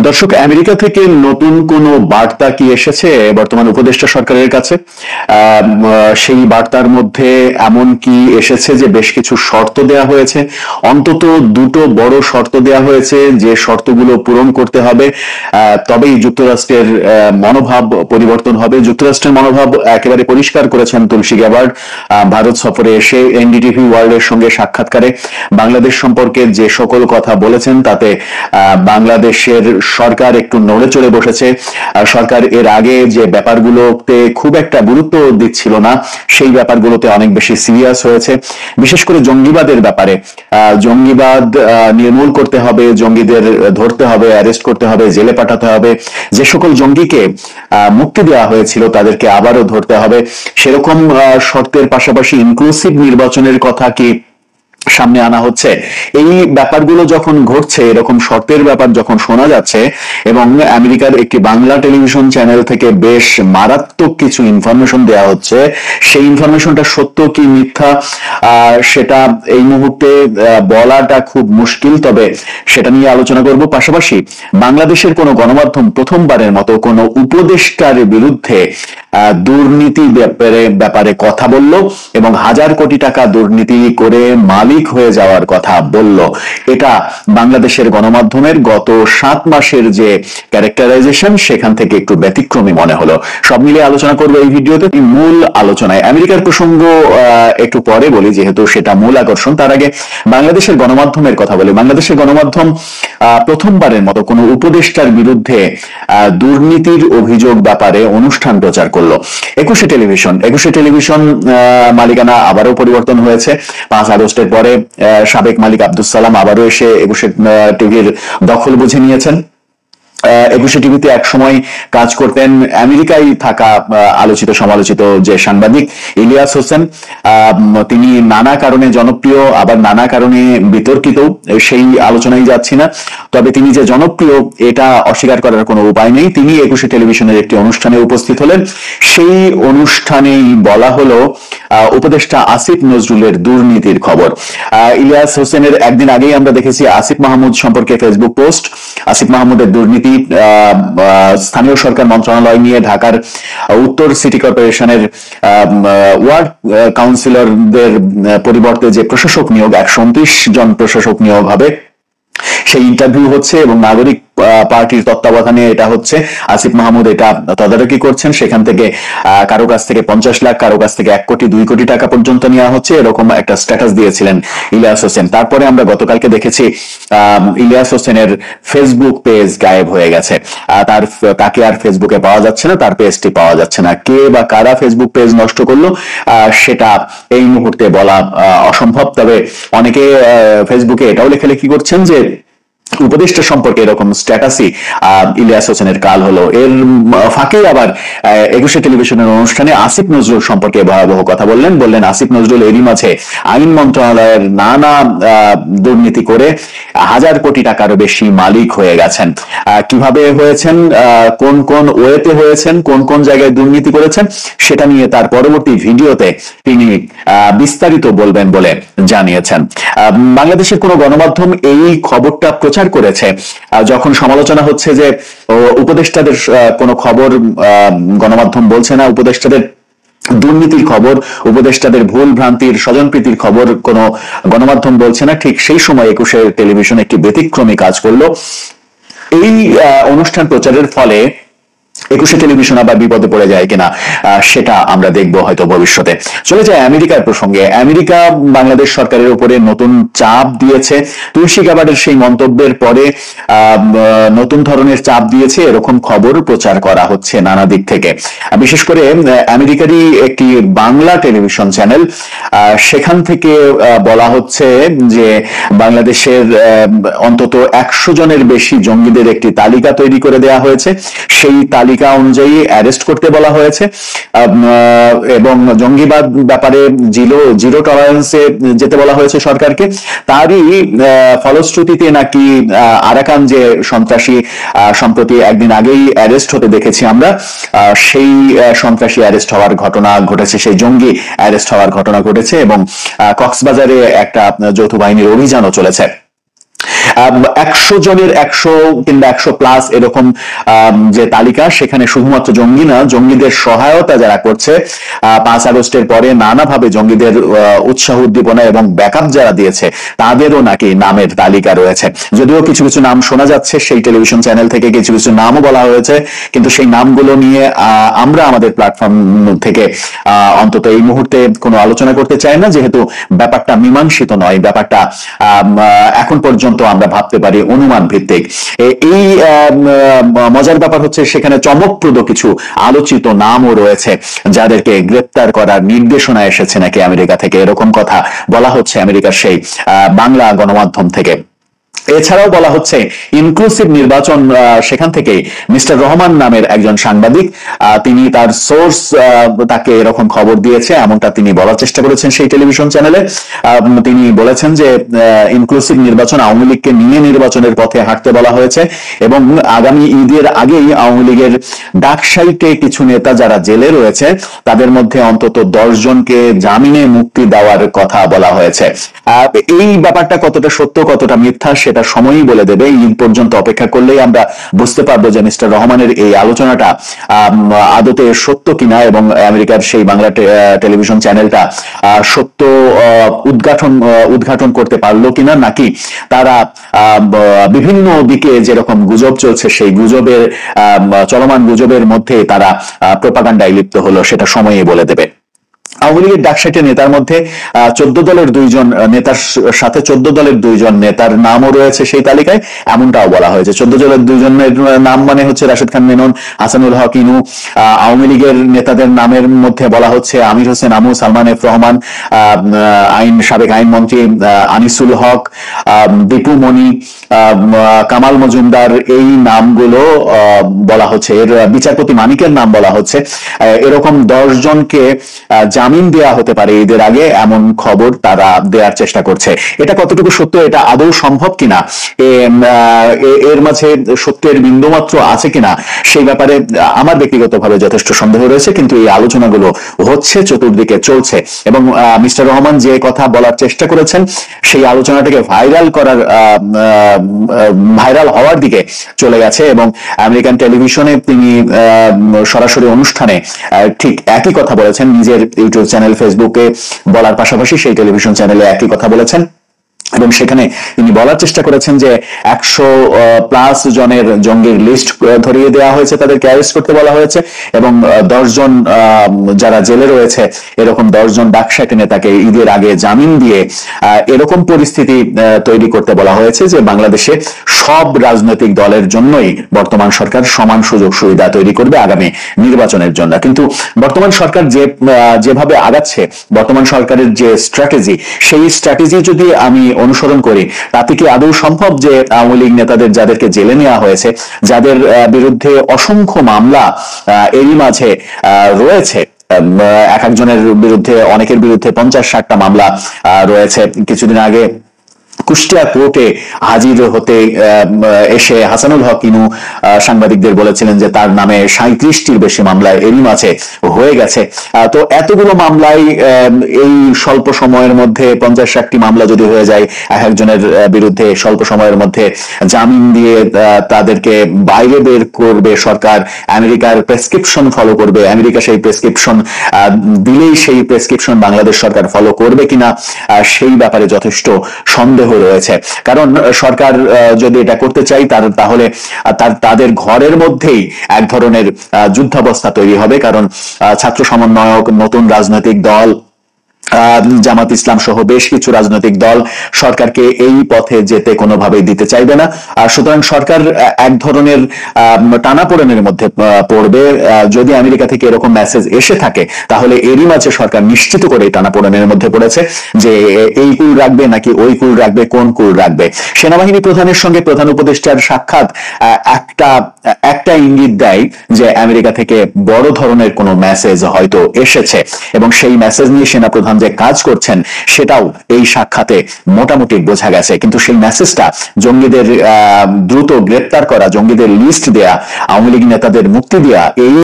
দর্শক, আমেরিকা থেকে নতুন কোনো বার্তা কি এসেছে বর্তমান উপদেষ্টা সরকারের কাছে? সেই বার্তার মধ্যে এমন কি এসেছে যে বেশ কিছু শর্ত দেয়া হয়েছে, অন্তত দুটো বড় শর্ত দেয়া হয়েছে যে শর্তগুলো পূরণ করতে হবে, তবেই যুক্তরাষ্ট্রের মনোভাব পরিবর্তন হবে। যুক্তরাষ্ট্রের মনোভাব একেবারে পরিষ্কার করেছেন তুলসী গ্যাবার্ড ভারত সফরে এসে এনডিটিভি ওয়ার্ল্ডের সঙ্গে সাক্ষাৎকারে বাংলাদেশ সম্পর্কে যে সকল কথা বলেছেন তাতে বাংলাদেশের সরকার একটু নড়ে চড়ে বসেছে। সরকার এর আগে যে ব্যাপারগুলোতে খুব একটা গুরুত্ব দিচ্ছিল না, সেই ব্যাপারগুলোতে অনেক বেশি সিরিয়াস হয়েছে। বিশেষ করে জঙ্গিবাদের ব্যাপারে, জঙ্গিবাদ নির্মূল করতে হবে, জঙ্গিদের ধরতে হবে, অ্যারেস্ট করতে হবে, জেলে পাঠাতে হবে। যে সকল জঙ্গিকে মুক্তি দেওয়া হয়েছিল তাদেরকে আবারও ধরতে হবে। সেরকম শর্তের পাশাপাশি ইনক্লুসিভ নির্বাচনের কথা কি সামনে আনা হচ্ছে? এই ব্যাপারগুলো যখন ঘটছে, এরকম শর্তের ব্যাপার যখন শোনা যাচ্ছে এবং আমেরিকার একটি বাংলা টেলিভিশন চ্যানেল থেকে বেশ মারাত্মক কিছু ইনফরমেশন দেওয়া হচ্ছে, সেই ইনফরমেশনটা সত্য কি মিথ্যা সেটা এই মুহূর্তে বলাটা খুব মুশকিল, তবে সেটা নিয়ে আলোচনা করব। পাশাপাশি বাংলাদেশের কোনো গণমাধ্যম প্রথমবারের মতো কোনো উপদেষ্টার বিরুদ্ধে দুর্নীতি ব্যাপারে কথা বলল এবং হাজার কোটি টাকা দুর্নীতি করে মালিক হয়ে যাওয়ার কথা বলল। এটা বাংলাদেশের গণমাধ্যমের গত 7 মাসের যে ক্যারেক্টারাইজেশন সেখান থেকে একটু ব্যতিক্রমী মনে হলো। সব মিলিয়ে আলোচনা করবো এই ভিডিওতে। মূল আলোচনায় আমেরিকার প্রসঙ্গ একটু পরে বলি, যেহেতু সেটা মূল আকর্ষণ। তার আগে বাংলাদেশের গণমাধ্যমের কথা বলি। বাংলাদেশের গণমাধ্যম প্রথমবারের মতো কোনো উপদেষ্টার বিরুদ্ধে দুর্নীতির অভিযোগ ব্যাপারে অনুষ্ঠান প্রচার করলো। একুশে টেলিভিশন মালিকানা আবারও পরিবর্তন হয়েছে। 5 আগস্টের পরে সাবেক মালিক আব্দুস সালাম আবারও এসে একুশে টিভির দখল বুঝে নিয়েছেন। একুশে টিভিতে এক সময় কাজ করতেন আমেরিকায় থাকা আলোচিত সমালোচিত যে সাংবাদিক ইলিয়াস হোসেন। তিনি নানা কারণে জনপ্রিয়, আবার নানা কারণে বিতর্কিত, সেই আলোচনায় যাচ্ছি না। তবে তিনি যে জনপ্রিয় এটা অস্বীকার করার কোনো উপায় নেই। তিনি একুশে টেলিভিশনের একটি অনুষ্ঠানে উপস্থিত হলেন। সেই অনুষ্ঠানেই বলা হলো উপদেষ্টা আসিফ নজরুলের দুর্নীতির খবর। ইলিয়াস হোসেনের একদিন আগেই আমরা দেখেছি আসিফ মাহমুদ সম্পর্কে ফেসবুক পোস্ট। আসিফ মাহমুদের দুর্নীতি, স্থানীয় সরকার মন্ত্রণালয় নিয়ে ঢাকার উত্তর সিটি কর্পোরেশনের ওয়ার্ড কাউন্সিলরদের পরিবর্তে যে প্রশাসক নিয়োগ, 129 জন প্রশাসক নিয়োগ হবে, সেই ইন্টারভিউ হচ্ছে এবং নাগরিক পার্টির তত্ত্বাবধানে এটা হচ্ছে। আসিফ মাহমুদ এটা তদারকি করছেন। সেখান থেকে কারো কাছ থেকে 50 লাখ, কারো কাছ থেকে 1 কোটি 2 কোটি টাকা পর্যন্ত নেওয়া হচ্ছে, এরকম একটা স্ট্যাটাস দিয়েছিলেন ইলিয়াস হোসেন। তারপরে আমরা গতকালকে দেখেছি ইলিয়াস হোসেনের ফেসবুক পেজ গায়েব হয়ে গেছে। তাকে আর ফেসবুকে পাওয়া যাচ্ছে না, তার পেজটি পাওয়া যাচ্ছে না। কে বা কারা ফেসবুক পেজ নষ্ট করলো সেটা এই মুহূর্তে বলা অসম্ভব। তবে অনেকে ফেসবুকে এটাও লেখালেখি করছেন যে উপদেষ্টা সম্পর্কে এরকম স্ট্যাটাসই ইলিয়াস হোসেনের কাল হলো। এর ফাঁকে আবার একুশে টেলিভিশনের অনুষ্ঠানে আসিফ নজরুল সম্পর্কে ভয়াবহ কথা বললেন আসিফ নজরুল এরই মাঝে আইন মন্ত্রণালয়ের নানা দুর্নীতি করে হাজার কোটি টাকারও বেশি মালিক হয়ে গেছেন। কিভাবে হয়েছেন, কোন কোন ওয়েতে হয়েছেন, কোন কোন জায়গায় দুর্নীতি করেছেন, সেটা নিয়ে তার পরবর্তী ভিডিওতে তিনি বিস্তারিত বলবেন বলে জানিয়েছেন। বাংলাদেশের কোন গণমাধ্যম এই খবরটা প্রচার করেছে যখন সমালোচনা হচ্ছে যে উপদেষ্টাদের কোনো খবর গণমাধ্যম বলছে না, উপদেষ্টাদের দুর্নীতির খবর, উপদেষ্টাদের ভুল ভ্রান্তির স্বজনপ্রীতির খবর কোনো গণমাধ্যম বলছে না, ঠিক সেই সময় একুশে টেলিভিশন একটি ব্যতিক্রমী কাজ করলো। এই অনুষ্ঠান প্রচারের ফলে একুশে টেলিভিশন আবার বিপদে পড়ে যায় কিনা সেটা আমরা দেখবো হয়তো ভবিষ্যতে। চলে যায় আমেরিকার প্রসঙ্গে। আমেরিকা বাংলাদেশ সরকারের উপরে নতুন চাপ দিয়েছে। তুলসী গ্যাবার্ডের সেই মন্তব্যের পরে নতুন ধরনের চাপ দিয়েছে, এরকম খবর প্রচার করা হচ্ছে নানা দিক থেকে। বিশেষ করে আমেরিকারই একটি বাংলা টেলিভিশন চ্যানেল, সেখান থেকে বলা হচ্ছে যে বাংলাদেশের অন্তত 100 জনের বেশি জঙ্গিদের একটি তালিকা তৈরি করে দেওয়া হয়েছে। সেই তালিকা অনুযায়ী অ্যারেস্ট করতে বলা হয়েছে এবং জঙ্গিবাদ ব্যাপারে জিরো টলারেন্সে যেতে বলা হয়েছে সরকারকে। তারই ফলশ্রুতিতে নাকি আরাকান যে সন্ত্রাসী সম্প্রতি একদিন আগেই অ্যারেস্ট হতে দেখেছি আমরা, সেই সন্ত্রাসী অ্যারেস্ট হওয়ার ঘটনা ঘটেছে, সেই জঙ্গি অ্যারেস্ট হওয়ার ঘটনা ঘটেছে এবং কক্সবাজারে একটা যৌথ বাহিনীর অভিযানও চলেছে। 100 জনের 100 কিংবা 100+ এরকম যে তালিকা, সেখানে শুধুমাত্র জঙ্গি না, জঙ্গিদের সহায়তা যারা করছে 5 আগস্টের পরে নানাভাবে জঙ্গিদের উৎসাহ উদ্দীপনা এবং ব্যাকআপ যারা দিয়েছে তাদেরও নাকি নামের তালিকা রয়েছে। যদিও কিছু কিছু নাম শোনা যাচ্ছে, সেই টেলিভিশন চ্যানেল থেকে কিছু কিছু নামও বলা হয়েছে, কিন্তু সেই নামগুলো নিয়ে আমরা আমাদের প্ল্যাটফর্ম থেকে অন্তত এই মুহূর্তে কোনো আলোচনা করতে চাই না, যেহেতু ব্যাপারটা মীমাংসিত নয়, ব্যাপারটা এখন পর্যন্ত আমরা ভাবতে পারি অনুমান ভিত্তিক। এই মজার ব্যাপার হচ্ছে সেখানে চমকপ্রদ কিছু আলোচিত নামও রয়েছে যাদেরকে গ্রেপ্তার করার নির্দেশনা এসেছে নাকি আমেরিকা থেকে, এরকম কথা বলা হচ্ছে আমেরিকার সেই বাংলা গণমাধ্যম থেকে। এছাড়াও বলা হচ্ছে ইনক্লুসিভ নির্বাচন, সেখান থেকে মিস্টার রহমান নামের একজন সাংবাদিক, তিনি তার সোর্স তাকে এরকম খবর দিয়েছে, এমনটা তিনি বলার চেষ্টা করেছেন সেই টেলিভিশন চ্যানেলে। তিনি বলেছেন যে ইনক্লুসিভ নির্বাচন, আওয়ামী লীগকে নিয়ে নির্বাচনের পথে হাঁটতে বলা হয়েছে এবং আগামী ঈদের আগেই আওয়ামী লীগের ডাকসাইটে কিছু নেতা যারা জেলে রয়েছে তাদের মধ্যে অন্তত 10 জনকে জামিনে মুক্তি দেওয়ার কথা বলা হয়েছে। এই ব্যাপারটা কতটা সত্য কতটা মিথ্যা সেটা সময়ই বলে দেবে। ঈদ পর্যন্ত অপেক্ষা করলেই আমরা বুঝতে পারবো যে মিস্টার রহমানের এই আলোচনাটা আদতে সত্য কিনা এবং আমেরিকার সেই বাংলা টেলিভিশন চ্যানেলটা সত্য উদ্ঘাটন করতে পারলো কিনা, নাকি তারা বিভিন্ন দিকে যেরকম গুজব চলছে সেই গুজবের চলমান গুজবের মধ্যে তারা প্রোপাগান্ডায় লিপ্ত হলো, সেটা সময়ই বলে দেবে। আওয়ামী লীগের ডাকসাইটে নেতার মধ্যে 14 দলের 2 জন নেতার সাথে 14 দলের 2 জন নেতার নামও রয়েছে সেই তালিকায়, এমনটাও বলা হয়েছে। 14 দলের 2 জনের নাম মানে হচ্ছে রাশেদ খান মেনন, হাসানুল হক ইনু। আওয়ামী লীগের নেতাদের নামের মধ্যে বলা হচ্ছে আমির হোসেন আমু, সালমান এফ রহমান, সাবেক আইনমন্ত্রী আনিসুল হক, দীপু মনি, কামাল মজুমদার, এই নামগুলো বলা হচ্ছে। এর বিচারপতি মানিকের নাম বলা হচ্ছে। এরকম 10 জনকে জামিন দেয়া হতে পারে ঈদের আগে, এমন খবর তারা দেওয়ার চেষ্টা করছে। এটা কতটুকু সত্য, এটা আদৌ সম্ভব কিনা, এর মাঝে সত্যের বিন্দুমাত্র আছে কিনা, সেই ব্যাপারে আমার ব্যক্তিগতভাবে যথেষ্ট সন্দেহ রয়েছে। কিন্তু এই আলোচনাগুলো হচ্ছে, চতুর্দিকে চলছে এবং মিস্টার রহমান যে কথা বলার চেষ্টা করেছেন সেই আলোচনাটাকে ভাইরাল হওয়ার দিকে চলে গেছে এবং আমেরিকান টেলিভিশনে তিনি সরাসরি অনুষ্ঠানে ঠিক একই কথা বলেছেন, নিজের ইউটিউব চ্যানেল ফেসবুকে বলার পাশাপাশি সেই টেলিভিশন চ্যানেলে একই কথা বলেছেন এবং সেখানে তিনি বলার চেষ্টা করেছেন যে 100+ জনের জঙ্গির লিস্ট ধরিয়ে দেওয়া হয়েছে, তাদেরকে অ্যারেস্ট করতে বলা হয়েছে এবং 10 জন যারা জেলে রয়েছে এরকম 10 জন ডাকসাইটে নেতাকে ঈদের আগে জামিন দিয়ে এরকম পরিস্থিতি তৈরি করতে বলা হয়েছে যে বাংলাদেশে সব রাজনৈতিক দলের জন্যই বর্তমান সরকার সমান সুযোগ সুবিধা তৈরি করবে আগামী নির্বাচনের জন্য। কিন্তু বর্তমান সরকার যেভাবে আগাচ্ছে, বর্তমান সরকারের যে স্ট্র্যাটেজি, সেই স্ট্র্যাটেজি যদি আমি অনুসরণ করি তাতে কি আদৌ সম্ভব যে আওয়ামী লীগ নেতাদের যাদেরকে জেলে নেওয়া হয়েছে, যাদের বিরুদ্ধে অসংখ্য মামলা এরই মাঝে রয়েছে, এক একজনের বিরুদ্ধে, অনেকের বিরুদ্ধে 50-60টা মামলা রয়েছে। কিছুদিন আগে কুষ্টিয়া কোর্টে হাজির হতে এসে হাসানুল হক ইনু সাংবাদিকদের বলেছিলেন যে তার নামে 37টির বেশি মামলা এরই মাঝে হয়ে গেছে। তো এতগুলো মামলায় এই স্বল্প সময়ের মধ্যে 50-60টি মামলা যদি হয়ে যায়, এক একজনের বিরুদ্ধে স্বল্প সময়ের মধ্যে জামিন দিয়ে তাদেরকে বাইরে বের করবে সরকার, আমেরিকার প্রেসক্রিপশন ফলো করবে, আমেরিকা সেই প্রেসক্রিপশন দিলেই সেই প্রেসক্রিপশন বাংলাদেশ সরকার ফলো করবে কিনা সেই ব্যাপারে যথেষ্ট সন্দেহ রয়েছে। কারণ সরকার যদি এটা করতে চাই তাহলে তাদের ঘরের মধ্যেই এক ধরনের যুদ্ধাবস্থা তৈরি হবে। কারণ ছাত্র সমন্বয়ক, নতুন রাজনৈতিক দল, জামাত ইসলাম সহ বেশ কিছু রাজনৈতিক দল সরকারকে এই পথে যেতে কোনোভাবেই দিতে চাইবে না। আর সুতরাং সরকার এক ধরনের টানাপোড়েনের মধ্যে পড়বে। যদি আমেরিকা থেকে এরকম মেসেজ এসে থাকে তাহলে এরই মাঝে সরকার নিশ্চিত করে টানাপোড়েনের মধ্যে পড়েছে যে এই কুল রাখবে নাকি ওই কুল রাখবে, কোন কুল রাখবে। সেনাবাহিনী প্রধানের সঙ্গে প্রধান উপদেষ্টার সাক্ষাৎ একটা ইঙ্গিত দেয় যে আমেরিকা থেকে বড় ধরনের কোনো মেসেজ হয়তো এসেছে এবং সেই মেসেজ নিয়ে সেনা প্রধান যে কাজ করছেন সেটাও এই সাক্ষাতে মোটামুটি বোঝা গেছে। কিন্তু সেই মেসেজটা জঙ্গিদের দ্রুত গ্রেপ্তার করা, জঙ্গিদের লিস্ট দেয়া, আওয়ামী লীগ নেতাদের মুক্তি দেয়া, এই